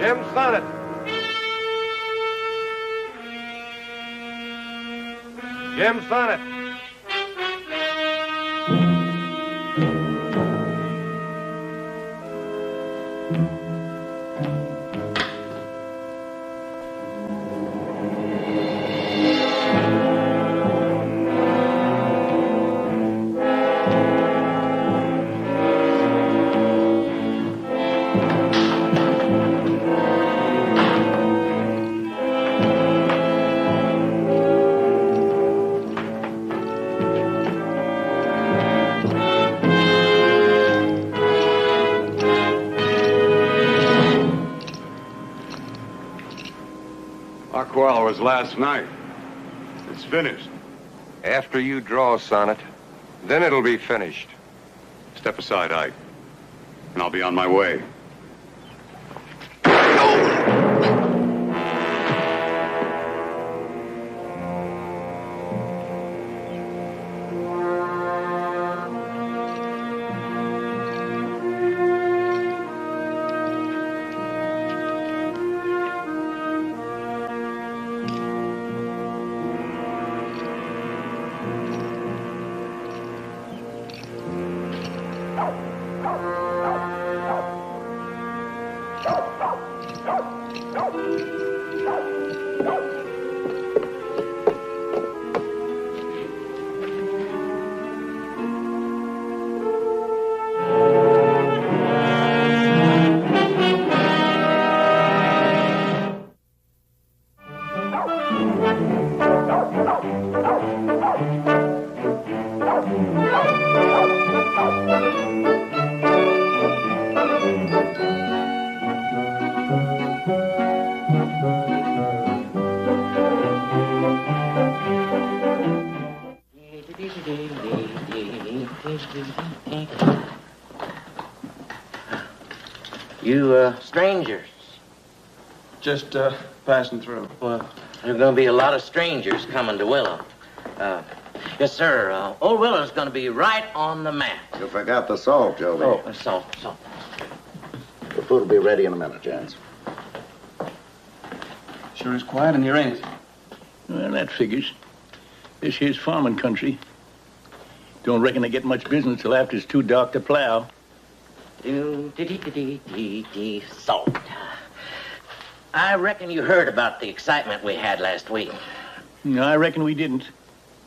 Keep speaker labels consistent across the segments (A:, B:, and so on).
A: Jim Sonnet. Jim Sonnet.
B: Well, it was last night. It's finished.
A: After you draw, Sonnet, then it'll be finished.
B: Step aside, Ike, and I'll be on my way.
C: You, strangers?
D: Just, passing through.
C: Well, there's going to be a lot of strangers coming to Willow. Yes, sir. Old Willow's going to be right on the map.
E: You forgot the salt, Joby.
C: Oh, salt.
E: The food will be ready in a minute, gents.
D: Sure is quiet in here, ain't it?
F: Well, that figures. This here's farming country. Don't reckon they get much business till after it's too dark to plow.
C: Salt. I reckon you heard about the excitement we had last week.
F: No, I reckon we didn't.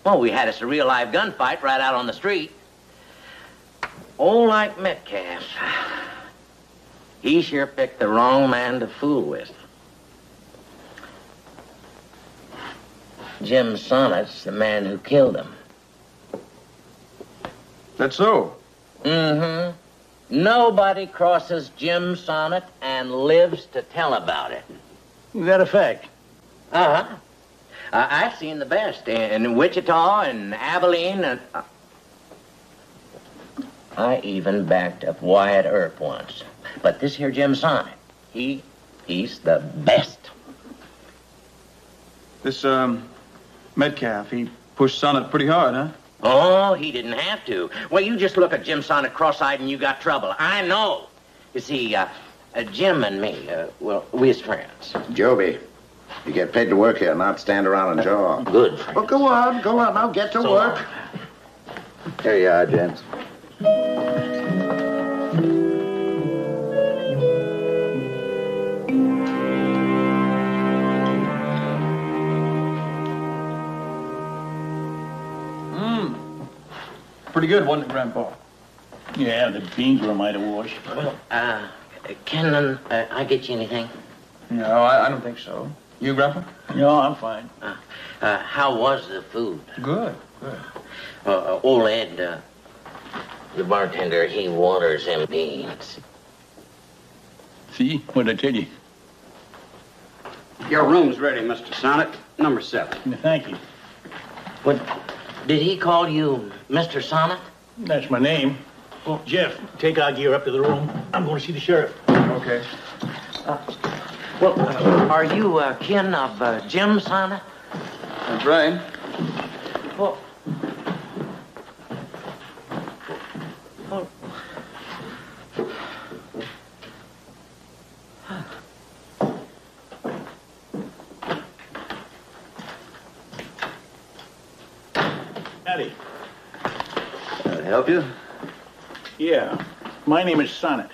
C: Well, we had us a real live gunfight right out on the street. Old like Metcalf. He sure picked the wrong man to fool with. Jim Sonnet's the man who killed him.
D: That's so?
C: Mm-hmm. Nobody crosses Jim Sonnet and lives to tell about it.
F: Is that a fact?
C: Uh-huh. I've seen the best in Wichita and Abilene. And I even backed up Wyatt Earp once. But this here Jim Sonnet, he's the best.
D: This, Metcalf, he pushed Sonnet pretty hard, huh?
C: Oh, he didn't have to. Well, you just look at Jim Sonnet cross-eyed and you got trouble. I know. You see, Jim and me, we're friends.
E: Joby, you get paid to work here, not stand around and jaw.
C: Good friends.
E: Well, go on. Now get to work. Here you are, gents.
D: Pretty good, wasn't it, Grandpa?
F: Yeah, the beans were a mite awash.
C: Well, can I get you anything?
D: No, I don't think so. You, Grandpa?
F: No, I'm fine.
C: How was the food?
D: Good.
C: Old Ed, the bartender, he waters them beans.
F: See? What'd I tell you?
G: Your room's ready, Mr. Sonnet. Number 7.
F: Thank you.
C: What? Did he call you Mr. Sonnet?
F: That's my name. Well, Jeff, take our gear up to the room. I'm going to see the sheriff.
D: Okay.
C: Are you kin of Jim Sonnet?
D: That's right.
C: Well,
F: Howdy.
E: Help you?
F: Yeah. My name is Sonnet.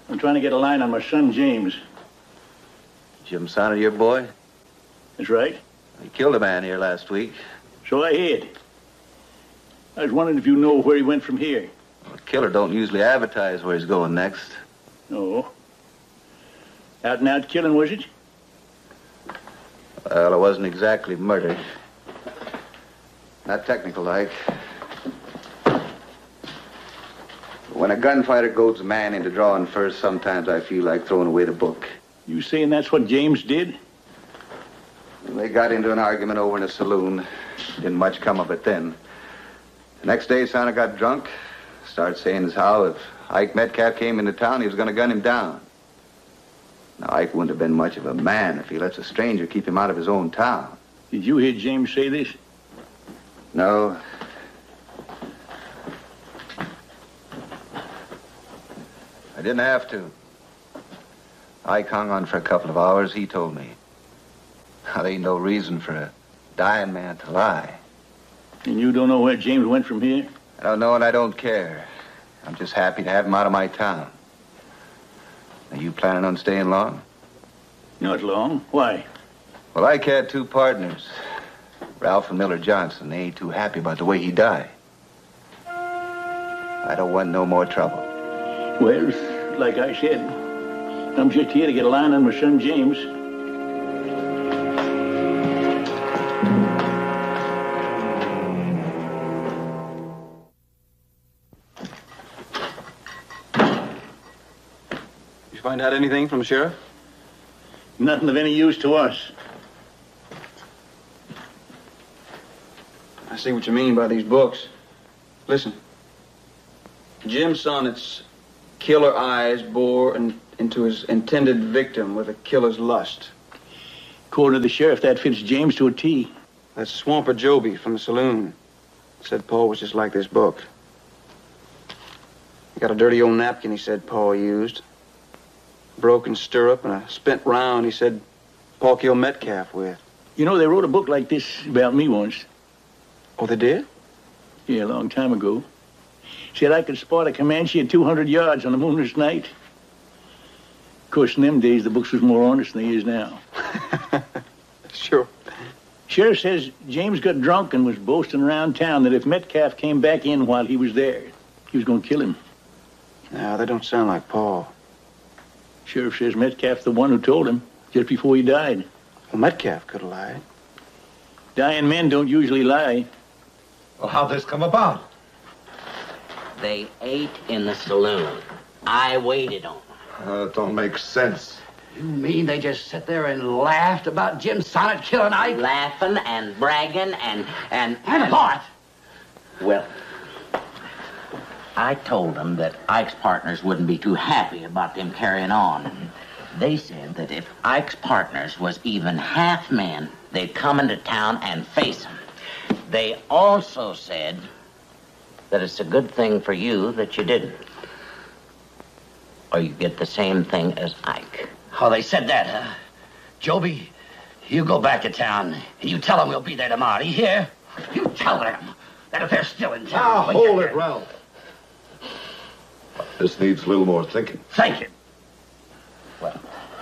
F: I'm trying to get a line on my son, James.
E: Jim Sonnet, your boy?
F: That's right.
E: He killed a man here last week.
F: So I heard. I was wondering if you know where he went from here.
E: Well, the killer don't usually advertise where he's going next.
F: No. Out and out killing, was it?
E: Well, it wasn't exactly murder. Not technical like. When a gunfighter goes a man into drawing first, sometimes I feel like throwing away the book.
F: You saying that's what James did?
E: They got into an argument over in a saloon. Didn't much come of it then. The next day, Sonnet got drunk. Started saying as how if Ike Metcalf came into town, he was going to gun him down. Now, Ike wouldn't have been much of a man if he lets a stranger keep him out of his own town.
F: Did you hear James say this?
E: No. I didn't have to. Ike hung on for a couple of hours, he told me. Now, there ain't no reason for a dying man to lie.
F: And you don't know where James went from here?
E: I don't know and I don't care. I'm just happy to have him out of my town. Are you planning on staying long?
F: Not long. Why?
E: Well, Ike had two partners, Ralph and Miller Johnson. They ain't too happy about the way he died. I don't want no more trouble.
F: Well, like I said, I'm just here to get a line on my son, James.
D: You find out anything from the sheriff?
F: Nothing of any use to us.
D: I see what you mean by these books. Listen. Jim Sonnet's killer eyes bore into his intended victim with a killer's lust.
F: According to the sheriff, that fits James to a T.
D: That swamper Joby from the saloon said Paul was just like this book. He got a dirty old napkin he said Paul used. Broken stirrup and a spent round he said Paul killed Metcalf with.
F: You know, they wrote a book like this about me once.
D: Oh, they did?
F: Yeah, a long time ago. Said I could spot a Comanche at 200 yards on a moonless night. Of course, in them days, the books was more honest than they is now.
D: Sure.
F: Sheriff says James got drunk and was boasting around town that if Metcalf came back in while he was there, he was going to kill him.
D: No, they don't sound like Paul.
F: Sheriff says Metcalf's the one who told him just before he died.
D: Well, Metcalf could have lied.
F: Dying men don't usually lie.
A: Well, how'd this come about?
C: They ate in the saloon. I waited on them.
A: That don't make sense.
E: You mean they just sit there and laughed about Jim Sonnet killing Ike?
C: Laughing and bragging and
E: what?
C: Well, I told them that Ike's partners wouldn't be too happy about them carrying on. They said that if Ike's partners was even half men, they'd come into town and face him. They also said that it's a good thing for you that you didn't. Or you get the same thing as Ike.
E: Oh, they said that, huh? Joby, you go back to town and you tell them we'll be there tomorrow. You hear? You tell them that if they're still in town.
A: Now, hold it, Ralph. This needs a little more thinking.
E: Thinking.
C: Well,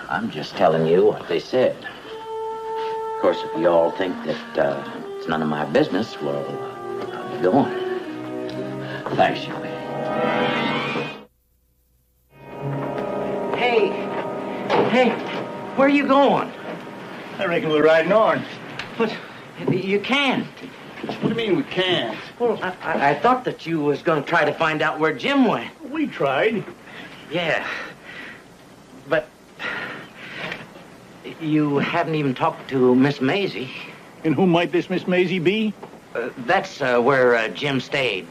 C: I'm just telling you what they said. Of course, if you all think that it's none of my business, well, I'll be going.
E: Thanks, Joby.
C: Hey, where are you going?
F: I reckon we're riding on.
C: But you can't.
F: What do you mean we can't?
C: Well, I thought that you was going to try to find out where Jim went.
F: We tried.
C: Yeah, but you haven't even talked to Miss Maisie.
F: And who might this Miss Maisie be?
C: That's where Jim stayed.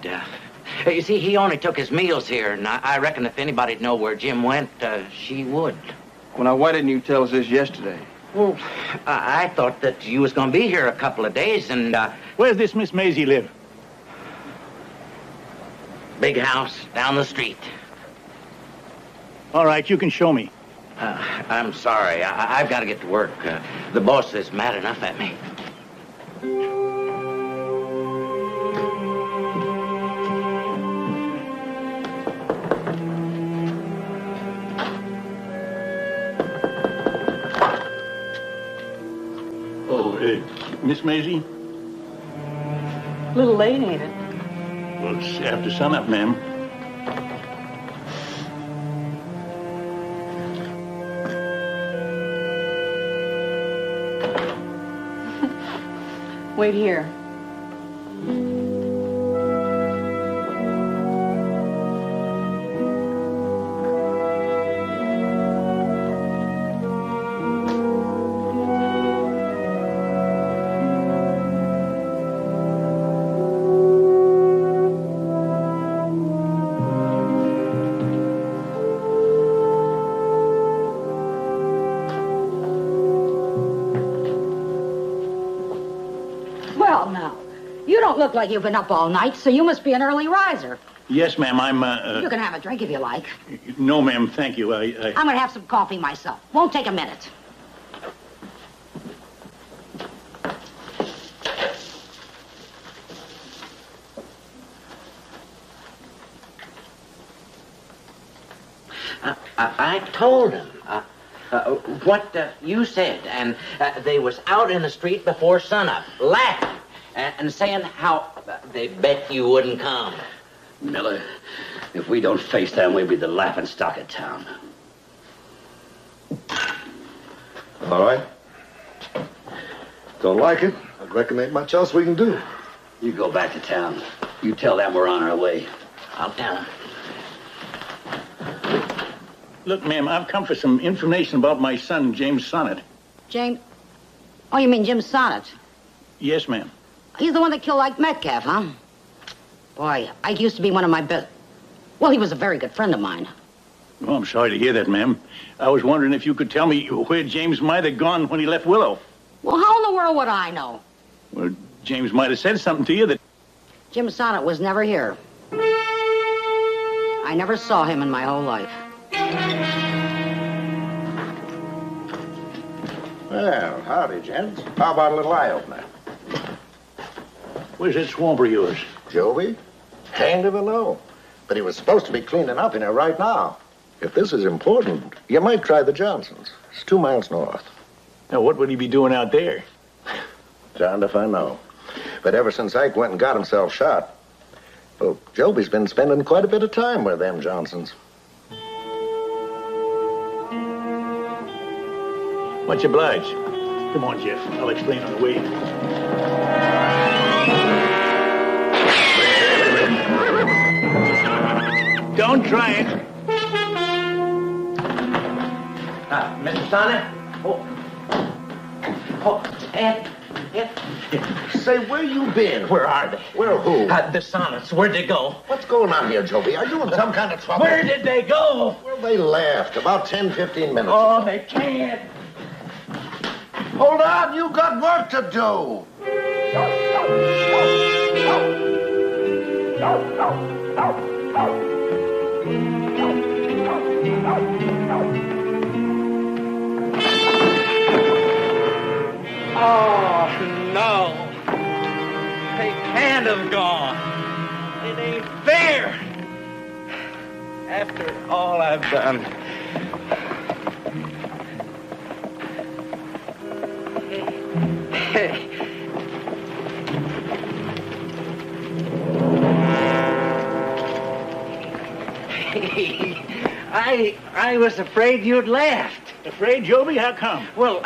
C: You see, he only took his meals here, and I reckon if anybody'd know where Jim went, she would.
D: Well, now, why didn't you tell us this yesterday?
C: Well, I thought that you was going to be here a couple of days, and,
F: Where's this Miss Maisie live?
C: big house down the street.
F: All right, you can show me.
C: I'm sorry. I've got to get to work. The boss is mad enough at me.
F: Oh, Miss Maisie?
H: A little late, ain't it?
F: Well, it's after sunup, ma'am.
H: Wait here.
I: Well, now, you don't look like you've been up all night, so you must be an early riser.
F: Yes, ma'am, I'm,
I: You can have a drink if you like.
F: No, ma'am, thank you.
I: I'm gonna have some coffee myself. Won't take a minute.
C: I told him what you said, and they was out in the street before sunup, laughing and saying how they bet you wouldn't come.
G: Miller, if we don't face them, we'll be the laughing stock of town.
J: All right. Don't like it? I reckon ain't much else we can do.
G: You go back to town. You tell them we're on our way.
C: I'll tell him.
F: Look, ma'am, I've come for some information about my son, James Sonnet.
I: James? Oh, you mean Jim Sonnet?
F: Yes, ma'am.
I: He's the one that killed Ike Metcalf, huh? Boy, Ike used to be one of my best... Well, he was a very good friend of mine.
F: Oh, I'm sorry to hear that, ma'am. I was wondering if you could tell me where James might have gone when he left Willow.
I: Well, how in the world would I know?
F: Well, James might have said something to you that...
I: Jim Sonnet was never here. I never saw him in my whole life.
J: Well, howdy, gents. How about a little eye-opener?
F: Where's that swamp of yours?
J: Joby? Can't even know. But he was supposed to be cleaning up in here right now. If this is important, you might try the Johnsons. It's 2 miles north.
F: Now, what would he be doing out there?
J: Darned if I know. But ever since Ike went and got himself shot, well, Joby's been spending quite a bit of time with them Johnsons.
F: Much obliged. Come on, Jeff. I'll explain on the way. Don't try it.
C: Mr. Sonnet? Ed.
J: Say, where you been? Where are they? Where who?
C: The Sonnets, where'd they go?
J: What's going on here, Joby? Are you in some kind of trouble?
C: Where did they go?
J: Well, they left about 10, 15 minutes
C: Oh,
J: ago.
C: they can't.
J: Hold on, you got work to do.
C: Oh, no. They can't have gone. It ain't fair. After all I've done. I was afraid you'd left.
F: Afraid, Joby? How come?
C: Well,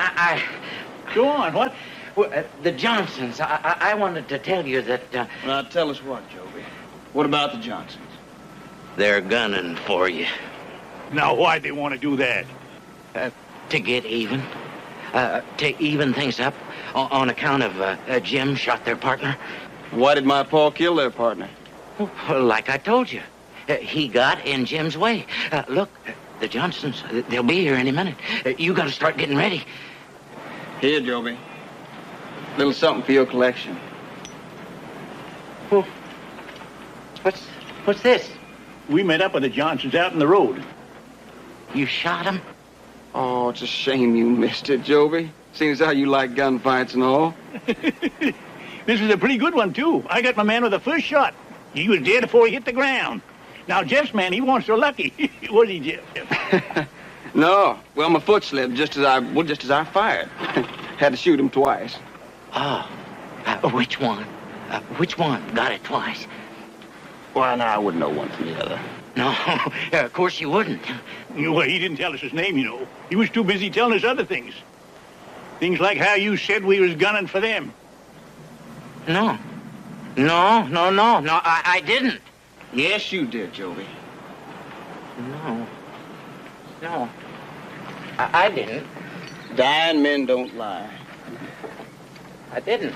F: Go on, what?
C: Well, the Johnsons, I wanted to tell you that...
D: Now, tell us what, Joby? What about the Johnsons?
C: They're gunning for you.
F: Now, why'd they want to do that?
C: To get even. To even things up on account of Jim shot their partner.
D: Why did my Paul kill their partner?
C: Well, like I told you. He got in Jim's way. Look, the Johnsons, they'll be here any minute. You got to start getting ready.
D: Here, Joby. Little something for your collection.
C: Well, what's this?
F: We met up with the Johnsons out in the road.
C: You shot him?
D: Oh, it's a shame you missed it, Joby. Seeing as how you like gunfights and all.
F: This was a pretty good one, too. I got my man with the first shot. He was dead before he hit the ground. Now, Jeff's man, he wasn't so lucky. Was he, Jeff?
D: No. Well, my foot slipped just as I fired. Had to shoot him twice.
C: Oh, which one? Which one got it twice?
J: Why, now, I wouldn't know one from the other.
C: No, of course you wouldn't.
F: Well, he didn't tell us his name, you know. He was too busy telling us other things. Things like how you said we was gunning for them.
C: No, I didn't.
D: Yes, you did, Joby.
C: No, I didn't.
D: Dying men don't lie.
C: I didn't.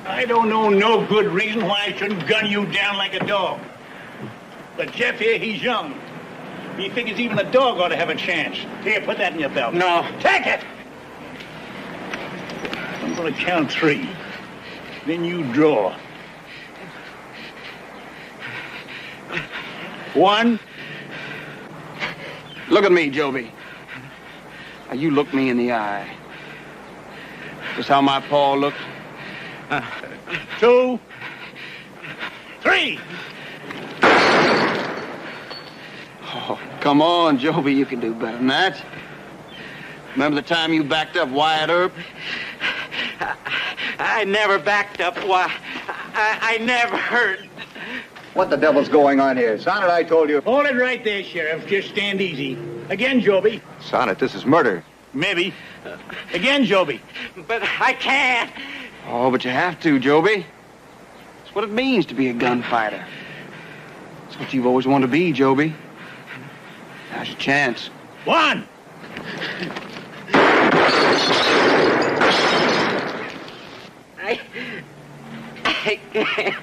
F: I don't know no good reason why I shouldn't gun you down like a dog. But Jeff here, he's young. He figures even a dog ought to have a chance. Here, put that in your belt.
C: No.
F: Take it! I'm going to count 3. Then you draw. 1.
D: Look at me, Joby. Now, you look me in the eye. Just how my paw looked.
F: 2. 3.
D: Oh, come on, Joby. You can do better than that. Remember the time you backed up Wyatt Earp?
C: I never backed up. Why, I never heard.
E: What the devil's going on here? Sonnet, I told you.
F: Hold it right there, Sheriff. Just stand easy. Again, Joby.
E: Sonnet, this is murder.
F: Maybe. Again, Joby.
C: But I can't.
D: Oh, but you have to, Joby. It's what it means to be a gunfighter. It's what you've always wanted to be, Joby. Now's your chance.
F: 1.
C: I can't.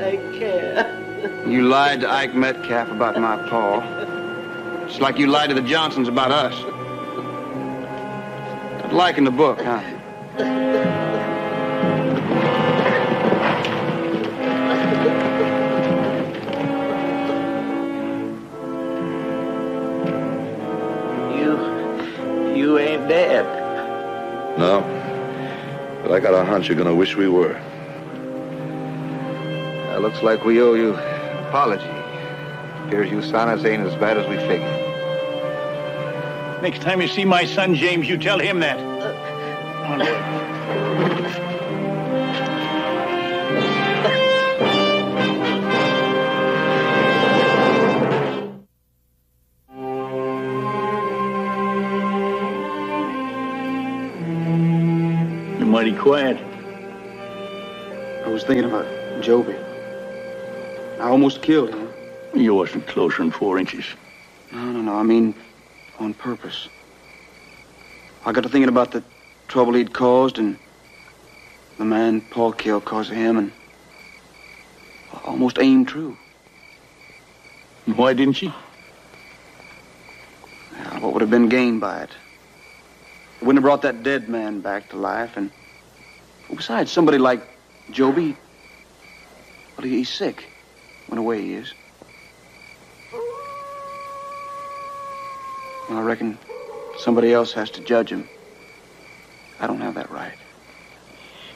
C: I can't.
D: You lied to Ike Metcalf about my paw. Just like you lied to the Johnsons about us. Not liking the book, huh?
F: You ain't dead.
K: No. But I got a hunch you're gonna wish we were.
E: Looks like we owe you an apology. Appears you Sonnets ain't as bad as we figured.
F: Next time you see my son, James, you tell him that. Onward. You're mighty quiet.
D: I was thinking about Joby. I almost killed him.
F: You wasn't closer than 4 inches.
D: No. I mean, on purpose. I got to thinking about the trouble he'd caused and the man Paul killed because of him, and I almost aimed true.
F: Why didn't you?
D: Yeah, what would have been gained by it? It wouldn't have brought that dead man back to life, and besides, somebody like Joby, well, he's sick. In a way, he is. Well, I reckon somebody else has to judge him. I don't have that right.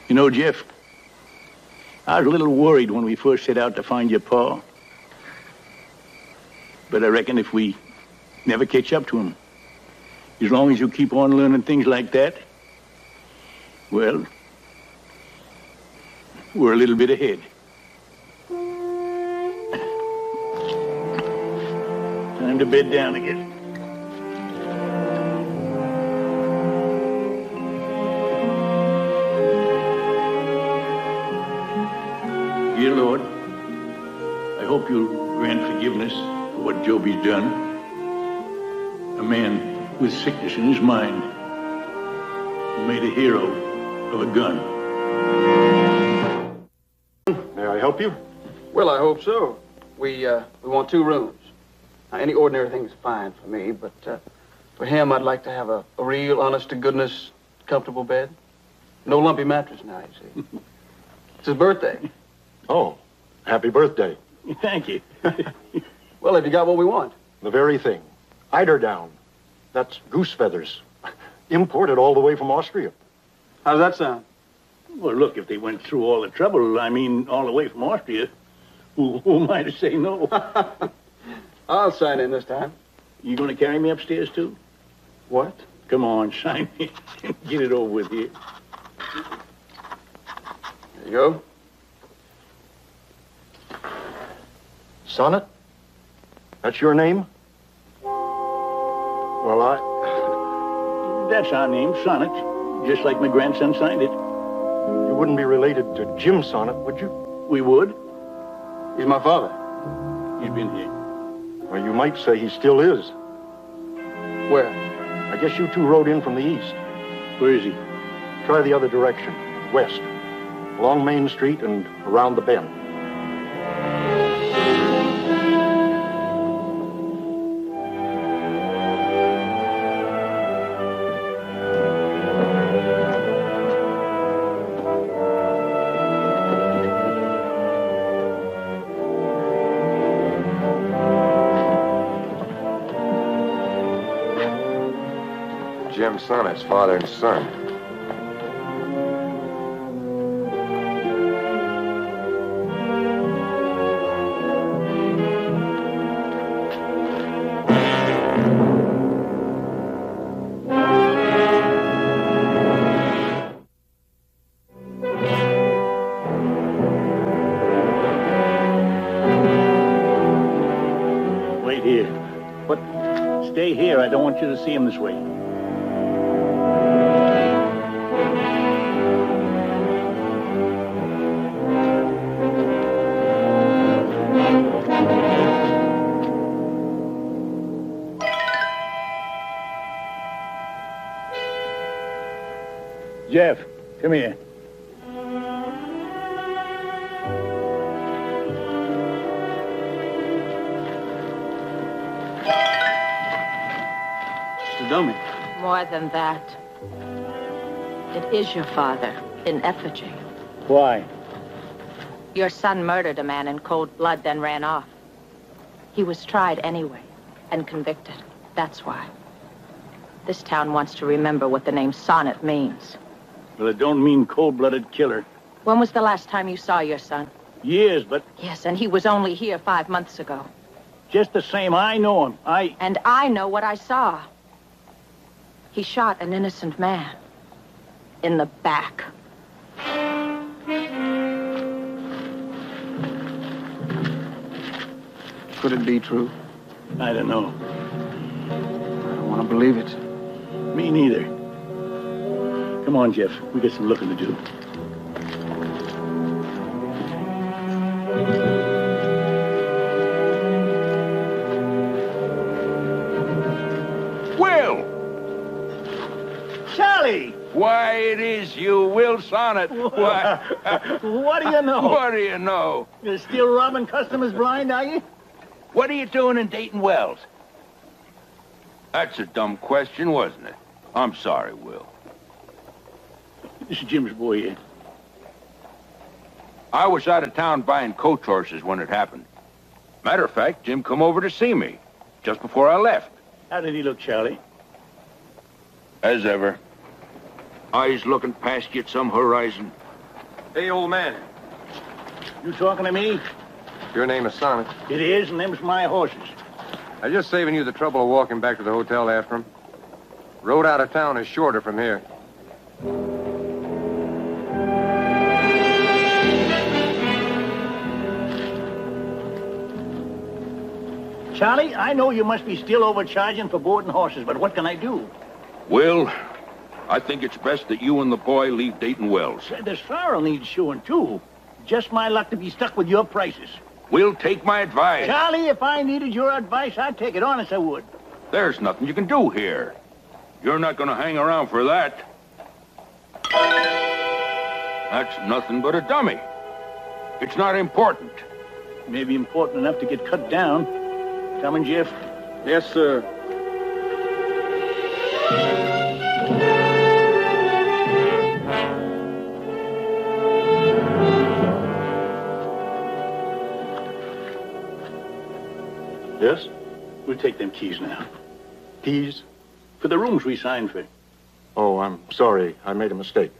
F: You know, Jeff, I was a little worried when we first set out to find your pa. But I reckon if we never catch up to him, as long as you keep on learning things like that, well, we're a little bit ahead. Time to bed down again. Dear Lord, I hope you'll grant forgiveness for what Joby's done. A man with sickness in his mind who made a hero of a gun.
J: May I help you?
D: Well, I hope so. We want 2 rooms. Now, any ordinary thing's fine for me, but for him, I'd like to have a real, honest-to-goodness, comfortable bed. No lumpy mattress now, you see. It's his birthday.
J: Oh, happy birthday.
F: Thank you.
D: Well, have you got what we want?
J: The very thing. Eiderdown. That's goose feathers. Imported all the way from Austria.
D: How's that sound?
F: Well, look, if they went through all the trouble, I mean, all the way from Austria, who am I to say no?
D: I'll sign in this time.
F: You going to carry me upstairs, too?
D: What?
F: Come on, sign me. Get it over with here.
D: There you go.
J: Sonnet? That's your name? Well,
F: That's our name, Sonnet. Just like my grandson signed it.
J: you wouldn't be related to Jim Sonnet, would you?
F: We would.
D: He's my father.
F: He's been here.
J: Well, you might say he still is.
D: Where?
J: I guess you two rode in from the east.
F: Where is he?
J: Try the other direction, west. Along Main Street and around the bend.
A: Jim Sonnet's father and son.
F: Wait here. But stay here. I don't want you to see him this way. Jeff, come here.
D: Mr. Dummy.
H: More than that. It is your father, in effigy.
F: Why?
H: Your son murdered a man in cold blood, then ran off. He was tried anyway, and convicted. That's why. This town wants to remember what the name Sonnet means.
F: Well, it don't mean cold-blooded killer.
H: When was the last time you saw your son?
F: Years, but
H: Yes, and he was only here 5 months ago.
F: just the same, I know him.
H: And I know what I saw. He shot an innocent man. In the back.
D: Could it be true?
F: I don't know.
D: I don't want to believe it.
F: Me neither. Come on, Jeff. We got some looking to do.
L: Will!
F: Charlie!
L: Why, it is you, Will Sonnet. Why?
F: What do you know?
L: What do you know?
F: You're still robbing customers blind, are you?
L: What are you doing in Dayton Wells? That's a dumb question, wasn't it? I'm sorry, Will.
F: This is Jim's boy here.
L: I was out of town buying coach horses when it happened. Matter of fact, Jim come over to see me just before I left.
F: How did he look, Charlie?
L: As ever. Eyes looking past you at some horizon.
A: Hey, old man.
F: You talking to me?
A: Your name is Sonnet.
F: It is, and them's my horses.
A: I'm just saving you the trouble of walking back to the hotel after him. Road out of town is shorter from here.
F: Charlie, I know you must be still overcharging for boarding horses, but what can I do?
L: Will, I think it's best that you and the boy leave Dayton Wells.
F: The sorrel needs shoeing, too. Just my luck to be stuck with your prices.
L: We'll take my advice.
F: Charlie, if I needed your advice, I'd take it, honest I would.
L: There's nothing you can do here. You're not going to hang around for that. That's nothing but a dummy. It's not important.
F: Maybe important enough to get cut down. Coming, Jeff?
D: Yes, sir.
J: Yes?
F: We'll take them keys now.
J: Keys?
F: For the rooms we signed for.
J: Oh, I'm sorry. I made a mistake.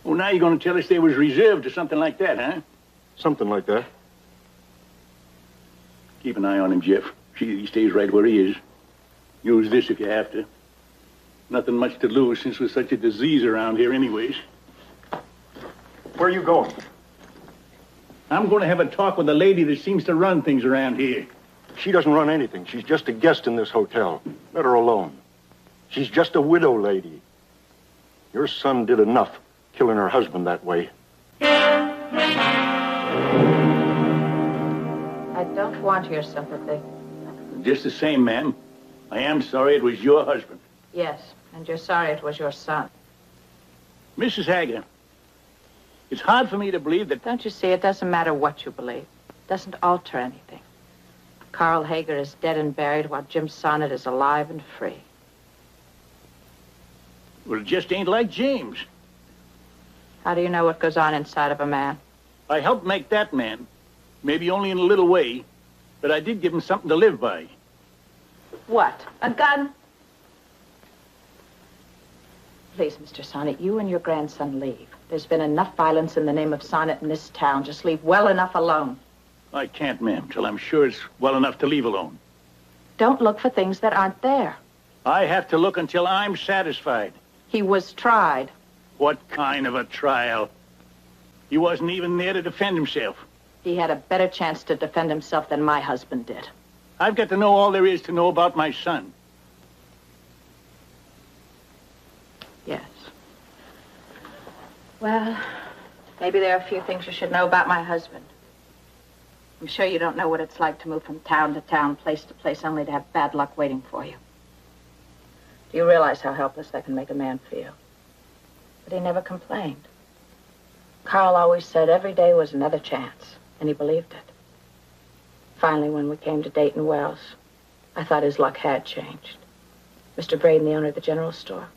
F: Well, now you're going to tell us they was reserved or something like that, huh?
J: Something like that.
F: Keep an eye on him, Jeff. See that he stays right where he is. Use this if you have to. Nothing much to lose since there's such a disease around here anyways.
J: Where are you going?
F: I'm going to have a talk with the lady that seems to run things around here.
J: She doesn't run anything. She's just a guest in this hotel. Let her alone. She's just a widow lady. Your son did enough killing her husband that way.
H: I don't want your sympathy.
F: Just the same, ma'am. I am sorry it was your husband.
H: Yes, and you're sorry it was your son.
F: Mrs. Hager, it's hard for me to believe that...
H: Don't you see, it doesn't matter what you believe. It doesn't alter anything. Carl Hager is dead and buried while Jim Sonnet is alive and free.
F: Well, it just ain't like James.
H: How do you know what goes on inside of a man?
F: I helped make that man. Maybe only in a little way, but I did give him something to live by.
H: What? A gun? Please, Mr. Sonnet, you and your grandson leave. There's been enough violence in the name of Sonnet in this town. Just leave well enough alone.
F: I can't, ma'am, till I'm sure it's well enough to leave alone.
H: Don't look for things that aren't there.
F: I have to look until I'm satisfied.
H: He was tried.
F: What kind of a trial? He wasn't even there to defend himself.
H: He had a better chance to defend himself than my husband did.
F: I've got to know all there is to know about my son.
H: Yes. Well, maybe there are a few things you should know about my husband. I'm sure you don't know what it's like to move from town to town, place to place, only to have bad luck waiting for you. Do you realize how helpless that can make a man feel? But he never complained. Carl always said every day was another chance, and he believed it. Finally, when we came to Dayton Wells, I thought his luck had changed. Mr. Braden, the owner of the general store,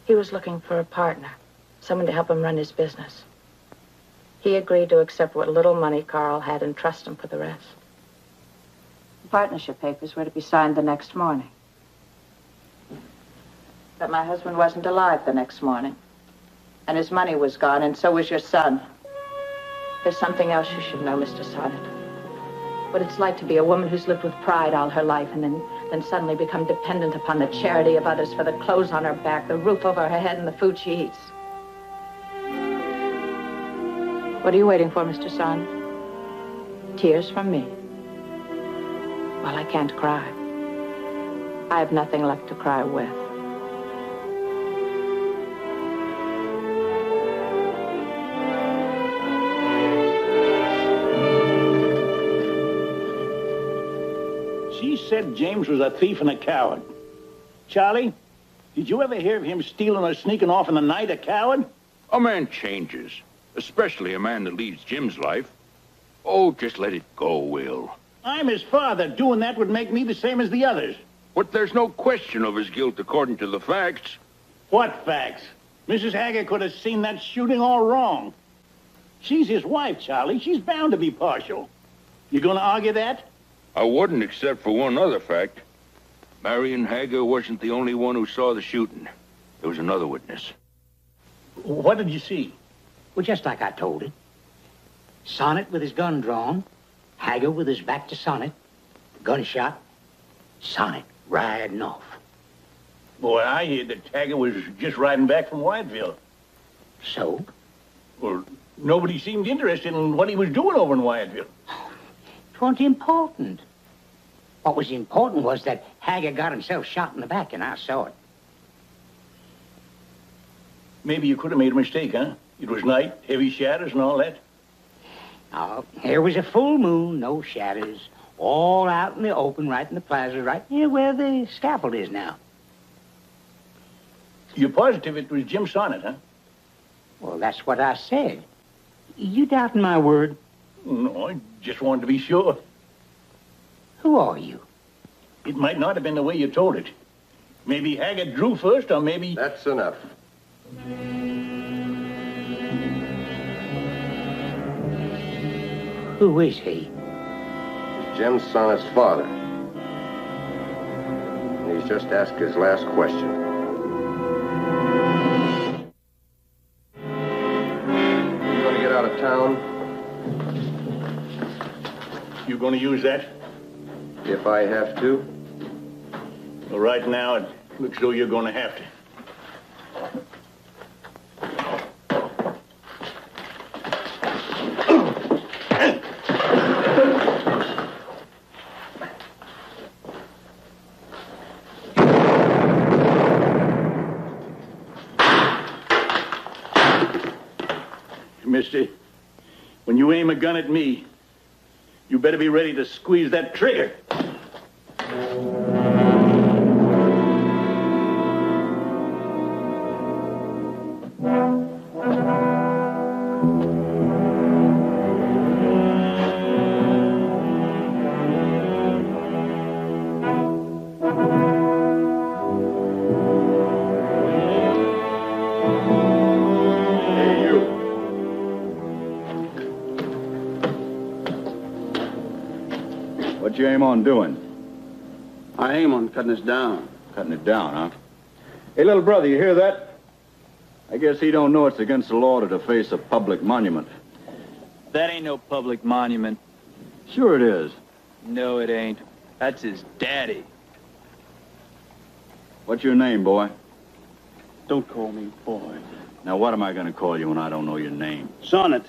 H: he was looking for a partner, someone to help him run his business. He agreed to accept what little money Carl had and trust him for the rest. The partnership papers were to be signed the next morning. But my husband wasn't alive the next morning. And his money was gone, and so was your son. There's something else you should know, Mr. Sonnet. What it's like to be a woman who's lived with pride all her life and then suddenly become dependent upon the charity of others for the clothes on her back, the roof over her head, and the food she eats. What are you waiting for, Mr. Sonnet? Tears from me. Well, I can't cry. I have nothing left to cry with.
F: She said James was a thief and a coward. Charlie, did you ever hear of him stealing or sneaking off in the night, a coward?
L: A man changes, especially a man that leads Jim's life. Oh, just let it go, Will.
F: I'm his father. Doing that would make me the same as the others.
L: But there's no question of his guilt according to the facts.
F: What facts? Mrs. Hager could have seen that shooting all wrong. She's his wife, Charlie. She's bound to be partial. You gonna argue that?
L: I wouldn't, except for one other fact. Marion Hager wasn't the only one who saw the shooting. There was another witness.
F: What did you see?
M: Well, just like I told it. Sonnet with his gun drawn, Hager with his back to Sonnet, gunshot, Sonnet riding off.
F: Boy, I heard that Hager was just riding back from Whiteville.
M: So?
F: Well, nobody seemed interested in what he was doing over in Whiteville.
M: It wasn't important. What was important was that Hager got himself shot in the back, and I saw it.
F: Maybe you could have made a mistake, huh? It was night, heavy shadows and all that.
M: Oh, here was a full moon, no shadows, all out in the open, right in the plaza, right near where the scaffold is now.
F: You're positive it was Jim Sonnet, huh?
M: Well, that's what I said. You doubting my word?
F: No, I just wanted to be sure.
M: Who are you?
F: It might not have been the way you told it. Maybe Hager drew first, or maybe...
A: That's enough.
M: Who is he?
A: He's Jim Sonnet's father. And he's just asked his last question. out of town.
F: You gonna use that?
A: If I have to.
F: Well, right now, it looks though you're gonna have to. Mister, when you aim a gun at me, you better be ready to squeeze that trigger.
N: What you aim on doing?
D: I aim on cutting us down.
N: Cutting it down, huh? Hey, little brother, you hear that? I guess he don't know it's against the law to deface a public monument.
O: That ain't no public monument.
N: Sure it is.
O: No, it ain't. That's his daddy.
N: What's your name, boy?
D: Don't call me boy.
N: Now, what am I going to call you when I don't know your name?
D: Sonnet.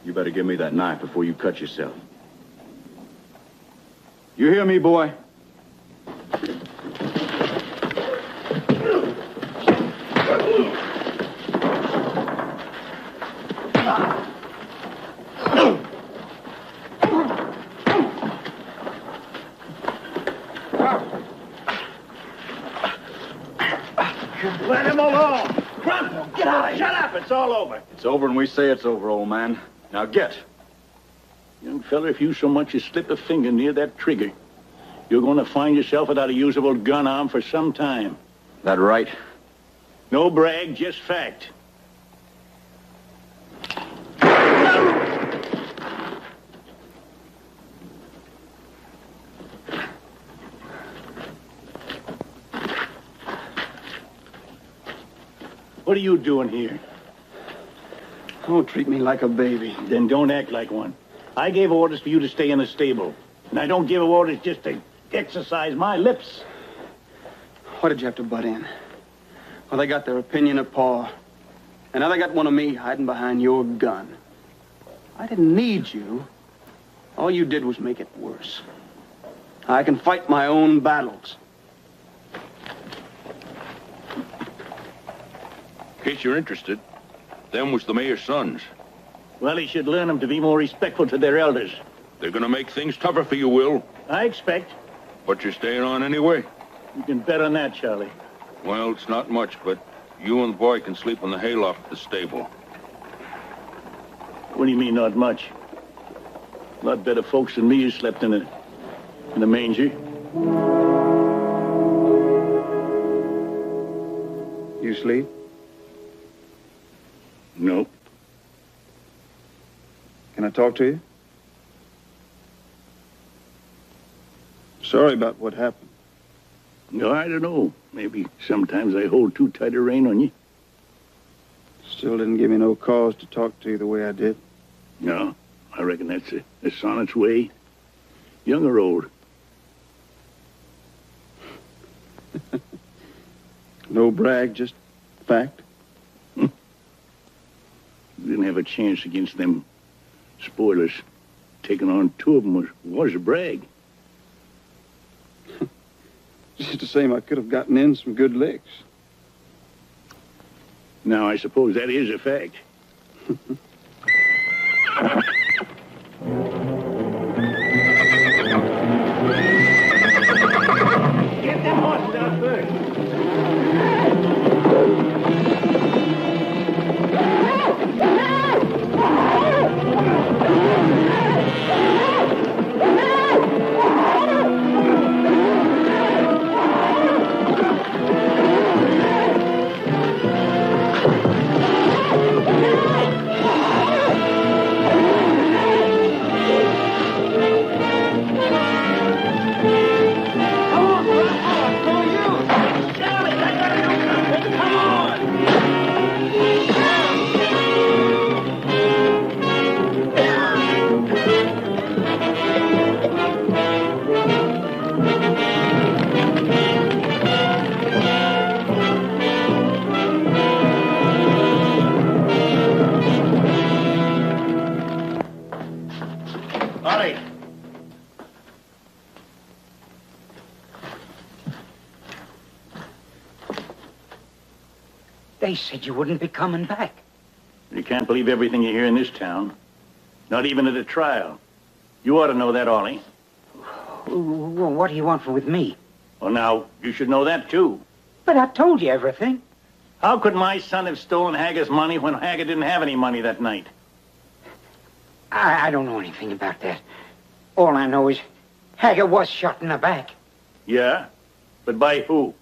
N: You better give me that knife before you cut yourself. You hear me, boy?
F: Let him alone! Run! Get out of here! Shut up! It's all over.
N: It's over and we say it's over, old man. Now get.
F: Young fella, if you so much as slip a finger near that trigger, you're going to find yourself without a usable gun arm for some time.
N: That right?
F: No brag, just fact. What are you doing here?
D: Don't treat me like a baby.
F: Then don't act like one. I gave orders for you to stay in the stable. And I don't give orders just to exercise my lips.
D: Why did you have to butt in? Well, they got their opinion of Pa. And now they got one of me hiding behind your gun. I didn't need you. All you did was make it worse. I can fight my own battles.
L: In case you're interested, them was the mayor's sons.
F: Well, he should learn them to be more respectful to their elders.
L: They're gonna make things tougher for you, Will.
F: I expect.
L: But you're staying on anyway?
F: You can bet on that, Charlie.
L: Well, it's not much, but you and the boy can sleep on the hayloft at the stable.
F: What do you mean, not much? A lot better folks than me has slept in a manger.
D: You sleep?
F: No.
D: Can I talk to you? Sorry about what happened.
F: No, I don't know. Maybe sometimes I hold too tight a rein on you.
D: Still didn't give me no cause to talk to you the way I did.
F: No, I reckon that's Sonnet's way. Young or old.
D: No brag, just fact.
F: Didn't have a chance against them spoilers. Taking on two of them was a brag.
D: Just the same, I could have gotten in some good licks.
F: Now, I suppose that is a fact. Get them horses out first.
M: They said you wouldn't be coming back.
F: You can't believe everything you hear in this town. Not even at a trial. You ought to know that, Ollie.
M: Well, what do you want with me?
F: Well, now, you should know that, too.
M: But I told you everything.
F: How could my son have stolen Hager's money when Hager didn't have any money that night?
M: I don't know anything about that. All I know is Hager was shot in the back.
F: Yeah? But by who?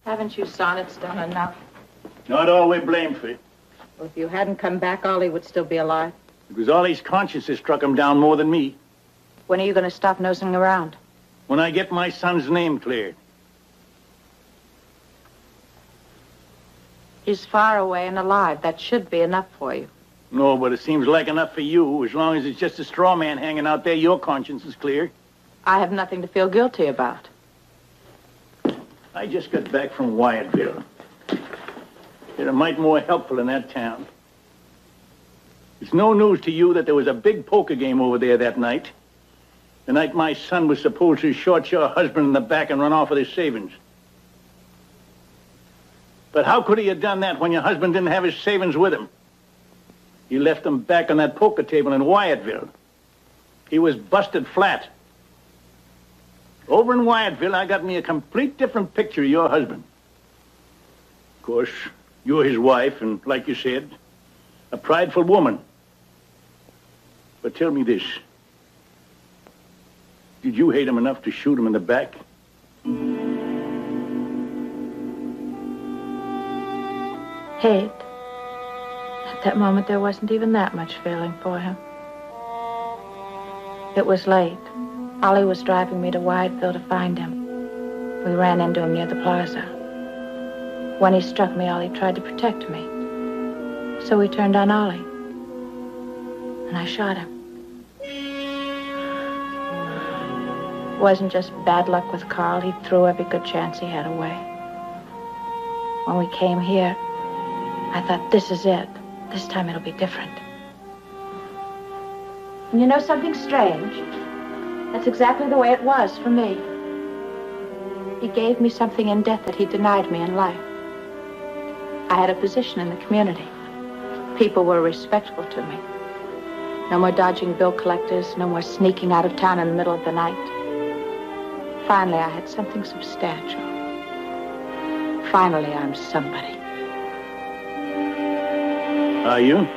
H: Haven't you sonnets done enough?
F: Not all we're blamed for.
H: Well, if you hadn't come back, Ollie would still be alive.
F: It was Ollie's conscience that struck him down more than me.
H: When are you going to stop nosing around?
F: When I get my son's name cleared.
H: He's far away and alive. That should be enough for you.
F: No, but it seems like enough for you. As long as it's just a straw man hanging out there, your conscience is clear.
H: I have nothing to feel guilty about.
F: I just got back from Wyatville. You're a mite more helpful in that town. It's no news to you that there was a big poker game over there that night. The night my son was supposed to short your husband in the back and run off with his savings. But how could he have done that when your husband didn't have his savings with him? He left them back on that poker table in Wyatville. He was busted flat. Over in Wyatville, I got me a complete different picture of your husband. Of course, you're his wife, and like you said, a prideful woman. But tell me this. Did you hate him enough to shoot him in the back?
H: Hate? At that moment, there wasn't even that much feeling for him. It was late. Ollie was driving me to Wyatville to find him. We ran into him near the plaza. When he struck me, Ollie tried to protect me. So we turned on Ollie. And I shot him. It wasn't just bad luck with Carl. He threw every good chance he had away. When we came here, I thought, this is it. This time it'll be different. And you know something strange? That's exactly the way it was for me. He gave me something in death that he denied me in life. I had a position in the community. People were respectful to me. No more dodging bill collectors, no more sneaking out of town in the middle of the night. Finally, I had something substantial. Finally, I'm somebody.
F: Are you?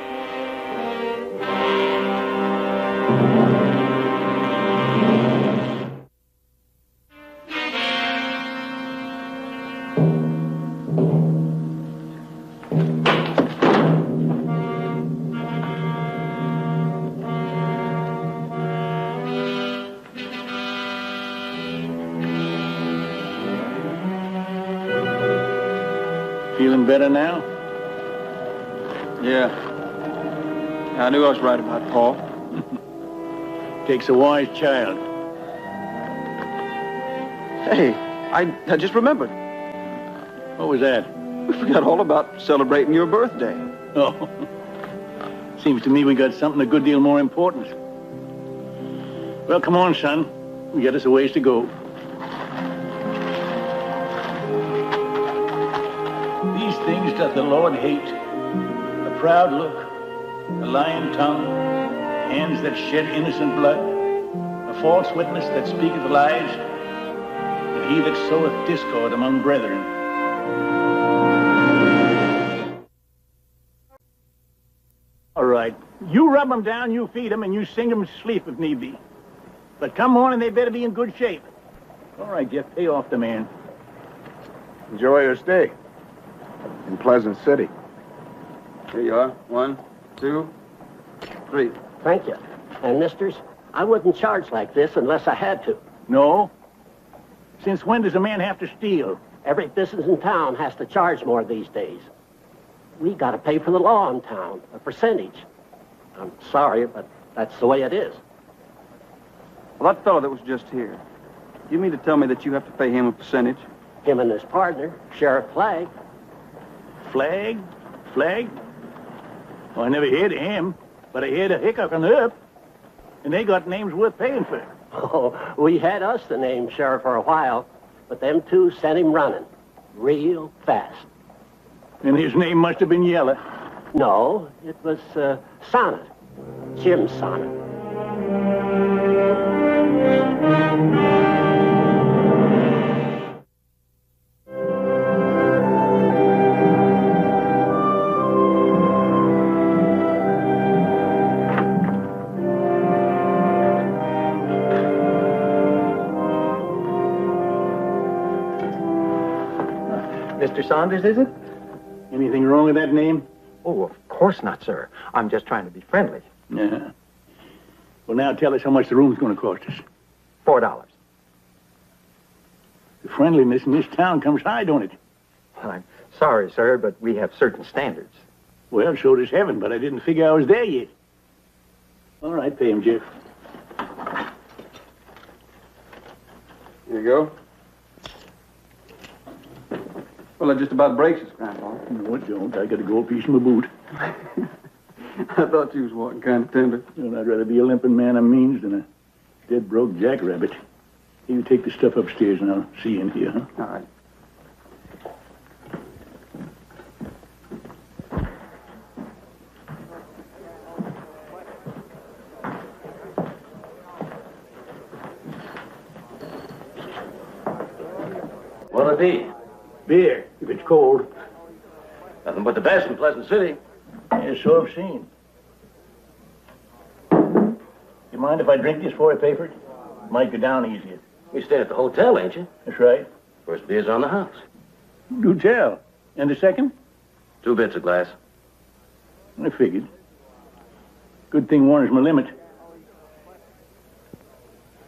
F: Feeling better now?
D: Yeah. I knew I was right about Paul.
F: Takes a wise child.
D: Hey, I just remembered.
F: What was that?
D: We forgot all about celebrating your birthday.
F: Oh. Seems to me we got something a good deal more important. Well, come on, son. We got us a ways to go. These things doth the Lord hate. A proud look, a lying tongue, hands that shed innocent blood, a false witness that speaketh lies, and he that soweth discord among brethren. All right. You rub them down, you feed them, and you sing them to sleep if need be. But come morning, they better be in good shape. All right, Jeff, pay off the man.
N: Enjoy your stay in Pleasant City.
D: Here you are. 1, 2, 3.
P: Thank you. And, misters, I wouldn't charge like this unless I had to.
F: No? Since when does a man have to steal?
P: Every business in town has to charge more these days. We got to pay for the law in town, a percentage. I'm sorry, but that's the way it is.
D: Well, that fellow that was just here, you mean to tell me that you have to pay him a percentage?
P: Him and his partner, Sheriff Flagg.
F: Flag? Flag? Well, I never heard of him, but I heard of Hickok and Herb. And they got names worth paying for.
P: Oh, we had us the name Sheriff for a while, but them two sent him running real fast.
F: And his name must have been Yellow.
P: No, it was Sonnet. Jim Sonnet.
Q: Mr. Saunders, is it?
F: Anything wrong with that name?
Q: Oh, of course not, sir. I'm just trying to be friendly.
F: Yeah. Well, now tell us how much the room's going to cost us.
Q: $4.
F: The friendliness in this town comes high, don't it?
Q: I'm sorry, sir, but we have certain standards.
F: Well, so does heaven, but I didn't figure I was there yet. All right, pay him, Jeff.
D: Here you go. Well, that just about breaks us, Grandpa.
F: No, it don't. I got a gold piece in my boot.
D: I thought you was walking kind of tender.
F: Well, I'd rather be a limping man of means than a dead broke jackrabbit. You take the stuff upstairs and I'll see you in here, huh?
D: All right.
G: What'll it be?
F: Beer, if it's cold.
G: Nothing but the best in Pleasant City.
F: Yeah, so I've seen. You mind if I drink this before I pay for it? Might go down easier.
G: You stay at the hotel, ain't you?
F: That's right.
G: First beer's on the house.
F: Do tell. And the second?
G: 2 bits a glass.
F: I figured. Good thing one is my limit.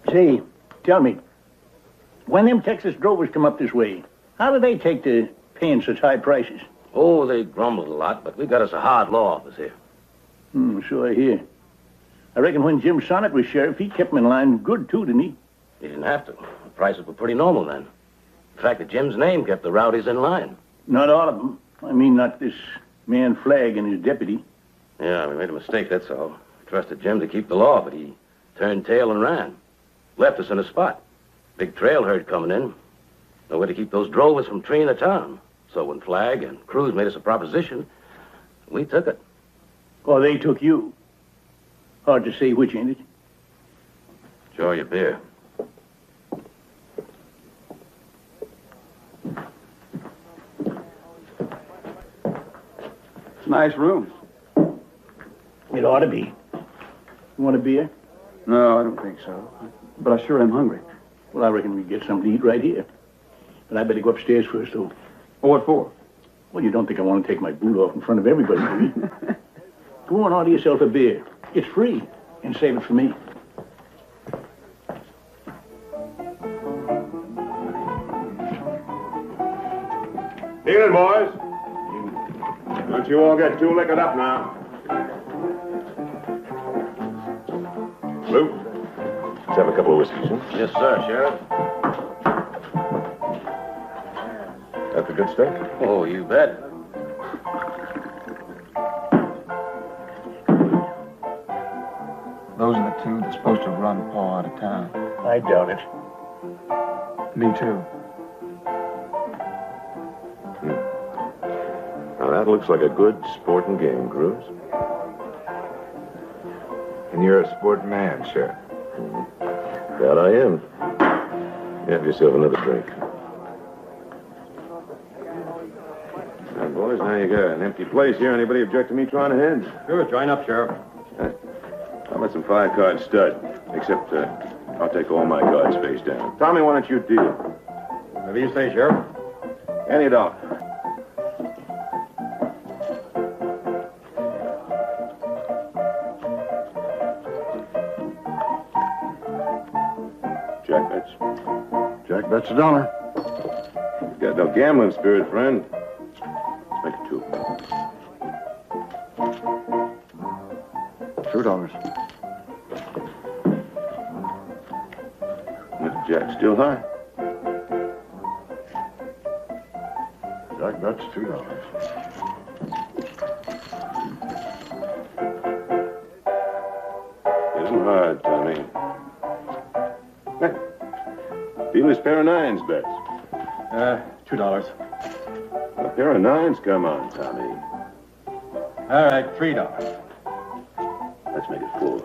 F: Say, tell me, when them Texas drovers come up this way, how do they take to paying such high prices?
G: Oh, they grumbled a lot, but we got us a hard law office here.
F: So I hear. I reckon when Jim Sonnet was sheriff, he kept them in line good, too, didn't he?
G: He didn't have to. The prices were pretty normal then. In fact, that Jim's name kept the rowdies in line.
F: Not all of them. I mean, not this man Flagg and his deputy.
G: Yeah, we made a mistake, that's all. Trusted Jim to keep the law, but he turned tail and ran. Left us in a spot. Big trail herd coming in. No way to keep those drovers from treeing the town. So when Flagg and Cruz made us a proposition, we took it.
F: Or they took you. Hard to say which, ain't it?
G: Enjoy your beer.
D: It's a nice room.
F: It ought to be. You want a beer?
D: No, I don't think so. But I sure am hungry.
F: Well, I reckon we can get something to eat right here. But I better go upstairs first, though.
D: Well, what for?
F: Well, you don't think I want to take my boot off in front of everybody, do you? Go on, order yourself a beer. It's free. And save it for me.
B: Evening, boys. Don't you all get too liquored up now. Luke, let's have a couple of whiskeys, huh?
G: Yes, sir, Sheriff.
B: That the good stuff?
G: Oh, you bet.
R: Those are the two that's supposed to run Paul out of town.
F: I doubt it.
R: Me too.
B: Now, that looks like a good sporting game, Cruz.
R: And you're a sport man, Sheriff.
B: That I am. Have yourself another drink. Now, boys, now you got an empty place here. Anybody object to me trying to head?
A: Sure, join up, Sheriff.
B: How about some 5-card stud? Except, I'll take all my cards face down. Tommy, why don't you deal?
A: Whatever you say, Sheriff.
B: Any dollar. Jack bets. Jack?
J: Jack, that's $1.
B: Got no gambling spirit, friend. Let's make it 2.
J: $2.
B: Jack's still high.
J: Jack, that's $2.
B: Isn't hard, Tommy. Feel his pair of 9s bets.
N: $2.
B: A pair of 9s, come on, Tommy.
N: All right, $3.
B: Let's make it 4.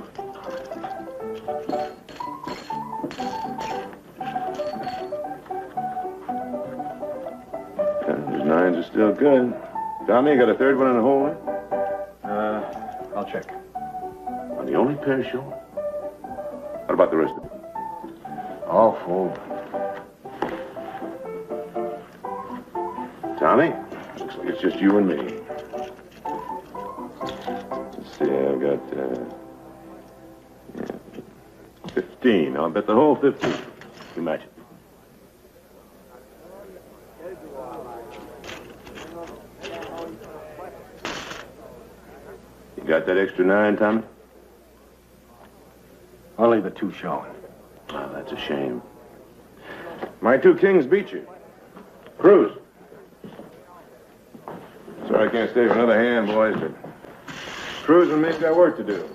B: Those 9s are still good. Tommy, you got a third one in the hole?
N: I'll check.
B: On the only pair showing? What about the rest of it?
J: I'll fold.
B: Tommy, looks like it's just you and me. Let's see, I've got, 15. I'll bet the whole 15. You match it. You got that extra 9, Tommy?
J: I'll leave the 2 showing.
B: Oh, that's a shame. My 2 kings beat you. Cruz. Sorry I can't stay for another hand, boys, but Cruz and me's got work to do.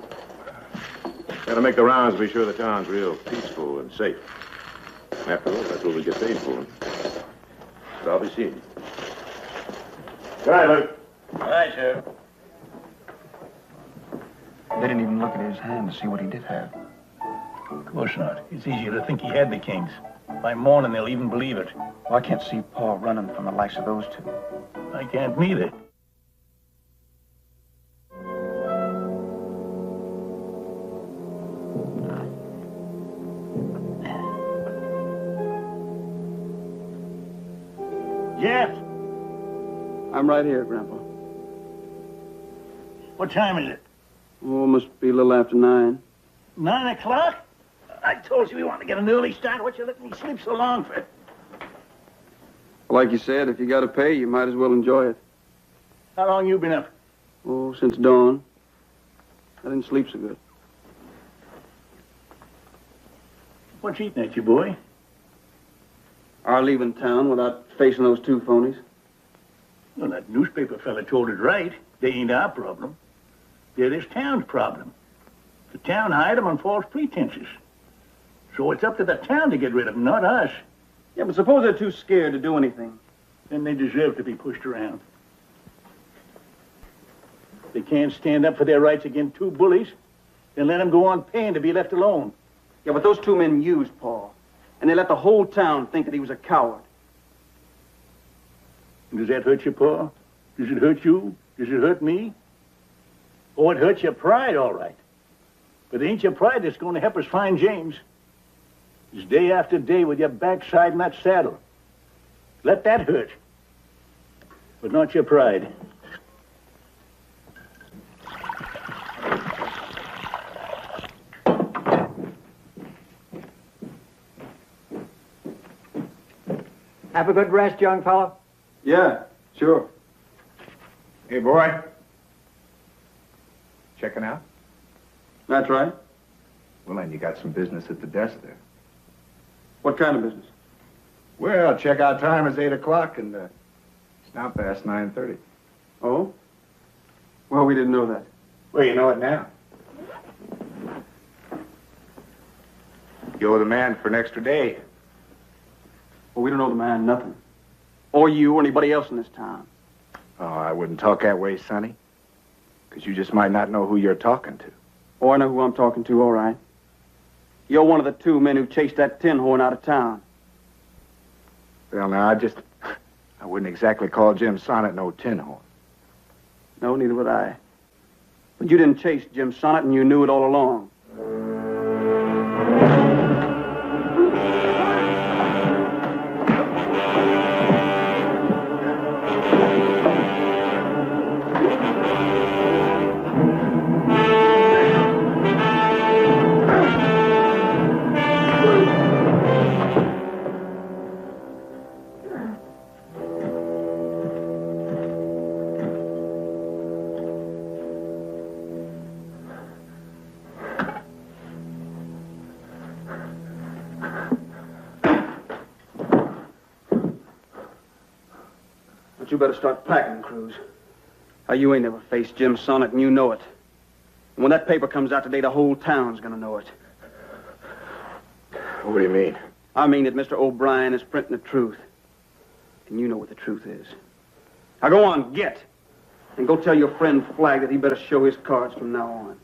B: Gotta make the rounds to be sure the town's real peaceful and safe. After all, that's what we get paid for. So I'll be seeing you. Good night, Luke.
F: All right, Sheriff.
R: They didn't even look at his hand to see what he did have.
F: Of course not. It's easier to think he had the kings. By morning, they'll even believe it.
R: Well, I can't see Paul running from the likes of those 2.
F: I can't neither. Jeff!
D: I'm right here, Grandpa.
F: What time is it?
D: Oh, must be a little after 9.
F: 9 o'clock? I told you we wanted to get an early start. What you let me sleep so long for?
D: Like you said, if you got to pay, you might as well enjoy it.
F: How long you been up?
D: Oh, since dawn. I didn't sleep so good.
F: What's eating at you, boy?
D: Our leaving town without facing those 2 phonies.
F: Well, that newspaper fella told it right. They ain't our problem. They're this town's problem. The town hired them on false pretenses. So it's up to the town to get rid of them, not us.
D: Yeah, but suppose they're too scared to do anything.
F: Then they deserve to be pushed around. They can't stand up for their rights against 2 bullies, then let them go on paying to be left alone.
D: Yeah, but those 2 men used Paul. And they let the whole town think that he was a coward.
F: Does that hurt you, Paul? Does it hurt you? Does it hurt me? Oh, it hurts your pride, all right. But it ain't your pride that's going to help us find James. It's day after day with your backside in that saddle. Let that hurt. But not your pride.
Q: Have a good rest, young fellow.
D: Yeah, sure.
R: Hey, boy. Checking out?
D: That's right.
R: Well, then you got some business at the desk there.
D: What kind of business?
R: Well, checkout time is 8 o'clock, and it's now past 9:30.
D: Oh? Well, we didn't know that.
R: Well, you know it now. You owe the man for an extra day.
D: Well, we don't owe the man nothing. Or you or anybody else in this town.
R: Oh, I wouldn't talk that way, Sonny. Because you just might not know who you're talking to.
D: Oh, I know who I'm talking to, all right. You're one of the 2 men who chased that tin horn out of town.
R: Well, now, I wouldn't exactly call Jim Sonnet no tin horn.
D: No, neither would I. But you didn't chase Jim Sonnet, and you knew it all along. But you better start packing, Cruz. You ain't never faced Jim Sonnet, and you know it. And when that paper comes out today, the whole town's gonna know it.
B: What do you mean?
D: I mean that Mr. O'Brien is printing the truth. And you know what the truth is. Now go on, get. And go tell your friend Flag that he better show his cards from now on.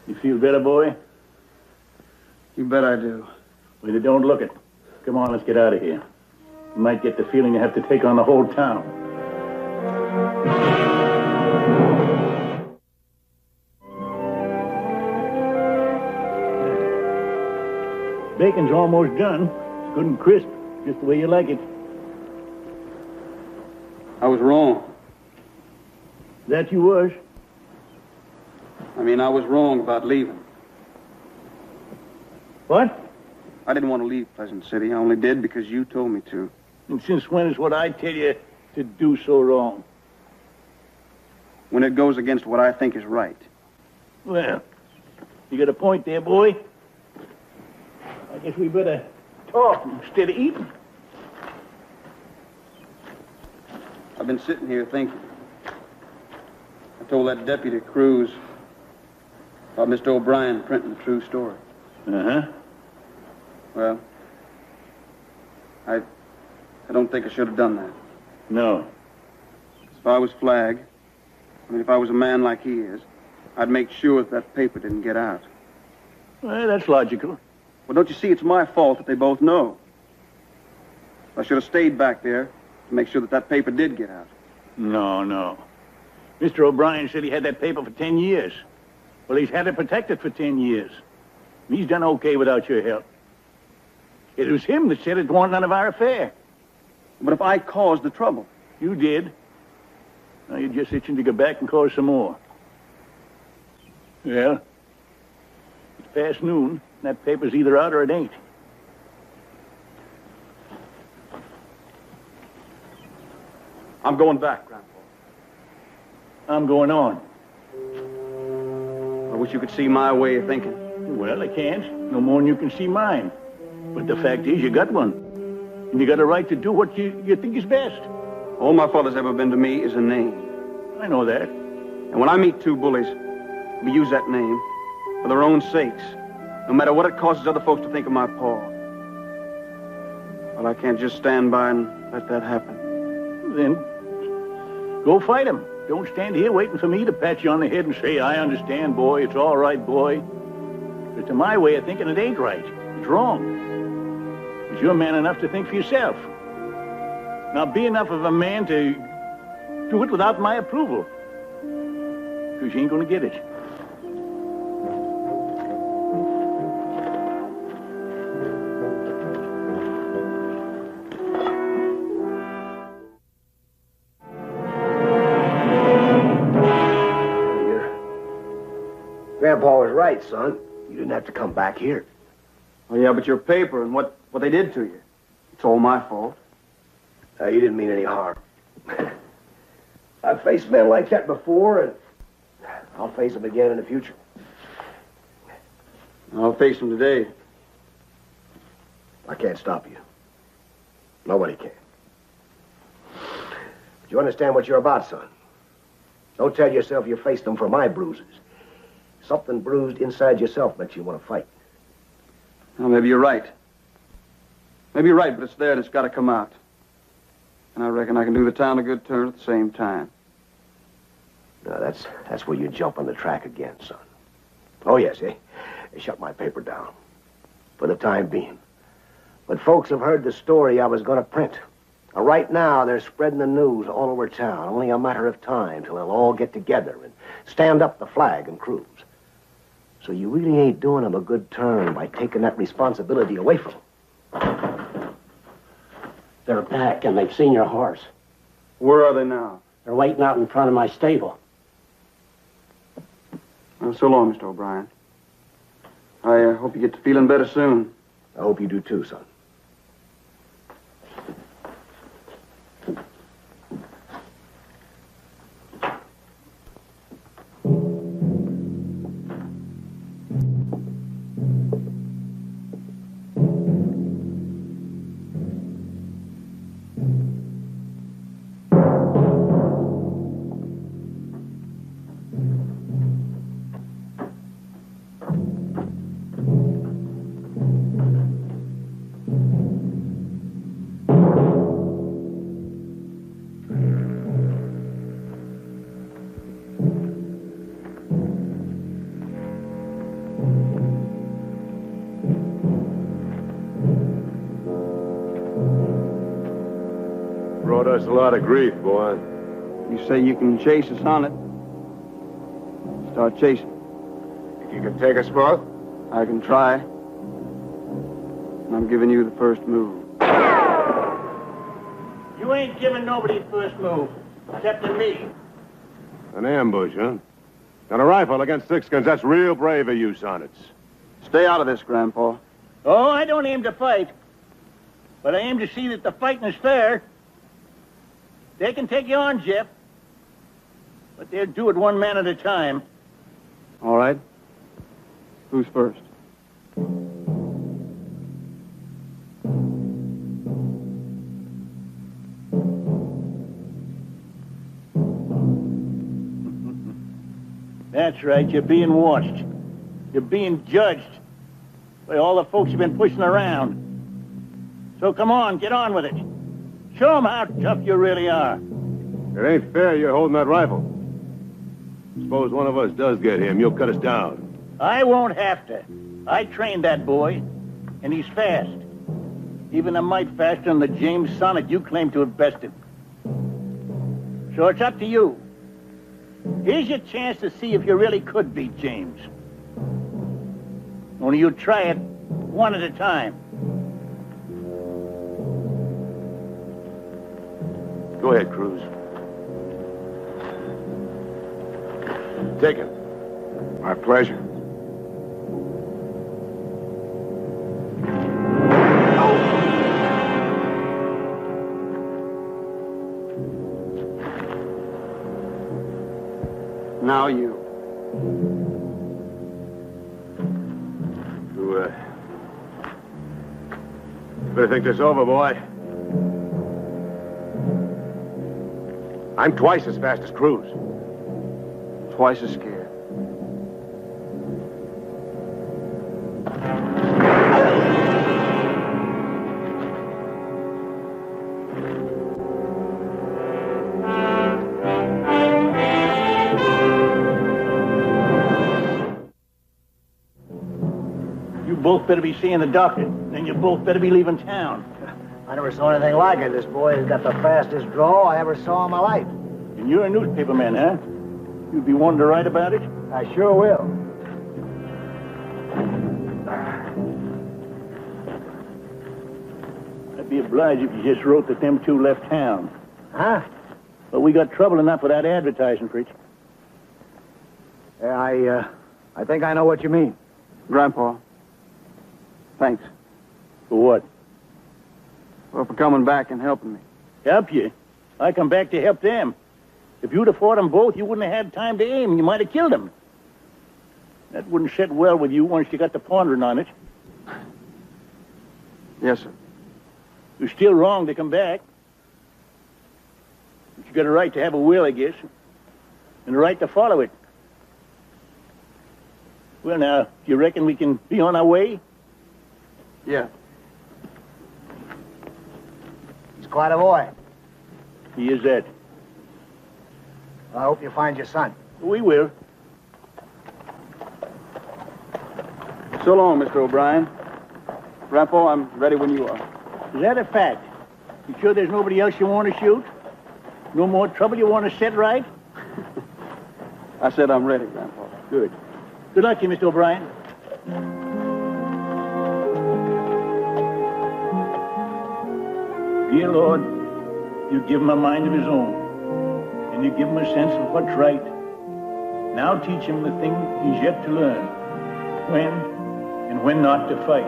F: You feel better, boy?
D: You bet I do.
F: Well, you don't look it. Come on, let's get out of here. You might get the feeling you have to take on the whole town. Bacon's almost done. It's good and crisp, just the way you like it.
D: I was wrong.
F: That you was?
D: I was wrong about leaving.
F: What?
D: I didn't want to leave Pleasant City. I only did because you told me to.
F: And since when is what I tell you to do so wrong?
D: When it goes against what I think is right.
F: Well, you got a point there, boy. I guess we better talk instead of eating.
D: I've been sitting here thinking. I told that Deputy Cruz about Mr. O'Brien printing the true story.
F: Uh-huh.
D: Well, I don't think I should have done that.
F: No.
D: If I was Flag, if I was a man like he is, I'd make sure that paper didn't get out.
F: Well, that's logical.
D: Well, don't you see, it's my fault that they both know. I should have stayed back there to make sure that paper did get out.
F: No. Mr. O'Brien said he had that paper for 10 years. Well, he's had it protected for 10 years. He's done okay without your help. It was him that said it wasn't none of our affair.
D: But if I caused the trouble?
F: You did. Now you're just itching to go back and cause some more. Well, it's past noon, and that paper's either out or it ain't.
D: I'm going back, Grandpa.
F: I'm going on.
D: I wish you could see my way of thinking.
F: Well, I can't. No more than you can see mine. But the fact is, you got one. And you got a right to do what you think is best.
D: All my father's ever been to me is a name.
F: I know that.
D: And when I meet two bullies, we use that name for their own sakes, no matter what it causes other folks to think of my paw. Well, I can't just stand by and let that happen.
F: Then go fight him. Don't stand here waiting for me to pat you on the head and say, I understand, boy. It's all right, boy. But to my way of thinking, it ain't right. It's wrong. But you're man enough to think for yourself. Now, be enough of a man to do it without my approval. Because you ain't going to get it.
S: Grandpa was right, son. You didn't have to come back here.
D: Oh, yeah, but your paper and what they did to you, it's all my fault.
S: You didn't mean any harm. I've faced men like that before, and I'll face them again in the future.
D: I'll face them today.
S: I can't stop you. Nobody can. But you understand what you're about, son. Don't tell yourself you faced them for my bruises. Something bruised inside yourself makes you want to fight.
D: Well, maybe you're right. Maybe you're right, but it's there and it's got to come out. And I reckon I can do the town a good turn at the same time.
S: No, that's where you jump on the track again, son. Oh, yes, They shut my paper down. For the time being. But folks have heard the story I was going to print. Now, right now, they're spreading the news all over town. Only a matter of time till they'll all get together and stand up the flag and cruise. So you really ain't doing them a good turn by taking that responsibility away from them.
P: They're back, and they've seen your horse.
D: Where are they now?
P: They're waiting out in front of my stable.
D: Well, so long, Mr. O'Brien. I hope you get to feeling better soon.
S: I hope you do too, son.
B: us a lot of grief, boy.
D: You say you can chase a Sonnet. Start chasing.
R: You can take us both?
D: I can try. And I'm giving you the first move.
F: You ain't giving nobody the first move, except to me.
B: An ambush, huh? And a rifle against six guns, that's real brave of you, Sonnets.
D: Stay out of this, Grandpa.
F: Oh, I don't aim to fight. But I aim to see that the fighting is fair. They can take you on, Jeff. But they'll do it one man at a time.
D: All right. Who's first?
F: That's right, you're being watched. You're being judged by all the folks you've been pushing around. So come on, get on with it. Show them how tough you really are.
B: It ain't fair you're holding that rifle. Suppose one of us does get him, you'll cut us down.
F: I won't have to. I trained that boy, and he's fast. Even a mite faster than the James Sonnet you claim to have bested. So it's up to you. Here's your chance to see if you really could beat James. Only you try it one at a time.
B: Go ahead, Cruz. Take it.
R: My pleasure.
D: Now you.
B: You better think this over, boy. I'm twice as fast as Cruz.
D: Twice as scared.
F: You both better be seeing the doctor, and you both better be leaving town.
S: I never saw anything like it. This boy has got the fastest draw I ever saw in my life.
F: And you're a newspaper man, huh? You'd be wanting to write about it?
S: I sure will.
F: I'd be obliged if you just wrote that them two left town.
S: Huh?
F: But we got trouble enough without advertising, Fritz.
S: Yeah, I think I know what you mean.
D: Grandpa. Thanks.
F: For what?
D: Well, for coming back and helping me.
F: Help you? I come back to help them. If you'd have fought them both, you wouldn't have had time to aim. You might have killed them. That wouldn't sit well with you once you got to pondering on it.
D: Yes, sir.
F: You're still wrong to come back. But you got a right to have a will, I guess. And a right to follow it. Well, now, do you reckon we can be on our way?
D: Yeah.
S: He's quite a boy.
F: He is that.
S: I hope you find your son.
F: We will.
D: So long, Mr. O'Brien. Grandpa, I'm ready when you are.
F: Is that a fact? You sure there's nobody else you want to shoot? No more trouble you want to set right?
D: I said I'm ready, Grandpa.
F: Good. Good luck to you, Mr. O'Brien. Dear Lord, you give him a mind of his own, and you give him a sense of what's right. Now teach him the thing he's yet to learn, when and when not to fight.